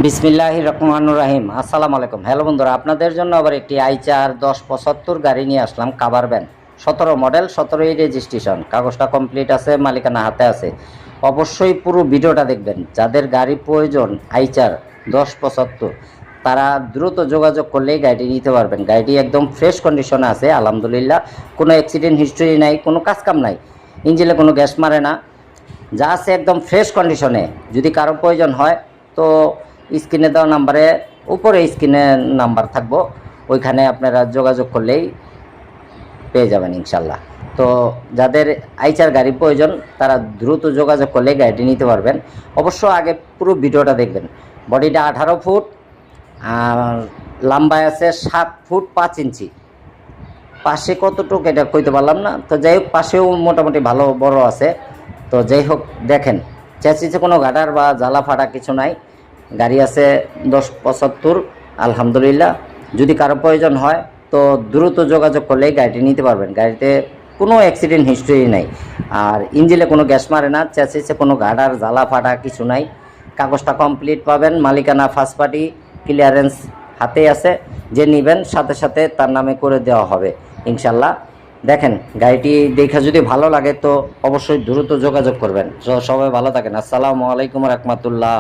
বিসমিল্লাহির রহমানির রহিম। আসসালামু আলাইকুম। হ্যালো বন্ধুরা, আপনাদের জন্য আবার একটি আইচার 1075 গাড়ি নিয়ে আসলাম। কাভার ভ্যান 17 মডেল, 17ই রেজিস্ট্রেশন, কাগজটা কমপ্লিট আছে, মালিকানা হাতে আছে। অবশ্যই পুরো ভিডিওটা দেখবেন। যাদের গাড়ি প্রয়োজন আইচার 1075 তারা দ্রুত যোগাযোগ করলেই গাড়িটি নিতে পারবেন। গাড়িটি একদম ফ্রেশ কন্ডিশনে আছে আলহামদুলিল্লাহ। কোনো অ্যাক্সিডেন্ট হিস্ট্রি নাই, কোনো কাজকাম নাই, ইঞ্জিনে কোনো গ্যাস মারে না, যা আছে একদম ফ্রেশ কন্ডিশনে। যদি কারো প্রয়োজন হয় তো স্ক্রিনে দেওয়া নাম্বারে, উপরে স্ক্রিনে নাম্বার থাকবো, ওইখানে আপনারা যোগাযোগ করলেই পেয়ে যাবেন ইনশাল্লাহ। তো যাদের আইচার গাড়ি প্রয়োজন তারা দ্রুত যোগাযোগ করলে গাড়িটি নিতে পারবেন। অবশ্য আগে পুরো ভিডিওটা দেখবেন। বডিটা 18 ফুট আর লম্বায় আছে 7 ফুট 5 ইঞ্চি। পাশে কতটুকু এটা কইতে পারলাম না, তো যাই হোক পাশেও মোটামুটি ভালো বড় আছে। তো যাই হোক দেখেন, চ্যাসিসে কোনো গাটার বা জ্বালা ফাটা কিছু নাই। গাড়ি আছে 1075 আলহামদুলিল্লাহ। যদি কারো প্রয়োজন হয় তো দ্রুত যোগাযোগ করলেই গাড়িটি নিতে পারবেন। গাড়িতে কোনো অ্যাক্সিডেন্ট হিস্ট্রি নেই, আর ইঞ্জিনে কোনো গ্যাস মারে না, চ্যাসিসে কোনো গাটার জ্বালা ফাটা কিছু নাই। কাগজটা কমপ্লিট পাবেন, মালিকানা ফার্স্ট পার্টি ক্লিয়ারেন্স হাতেই আছে। যে নেবেন সাথে সাথে তার নামে করে দেওয়া হবে ইনশাল্লাহ। দেখেন গাড়িটি দেখে যদি ভালো লাগে তো অবশ্যই দ্রুত যোগাযোগ করবেন। সবাই ভালো থাকেন। আসসালামু আলাইকুম রহমতুল্লাহ।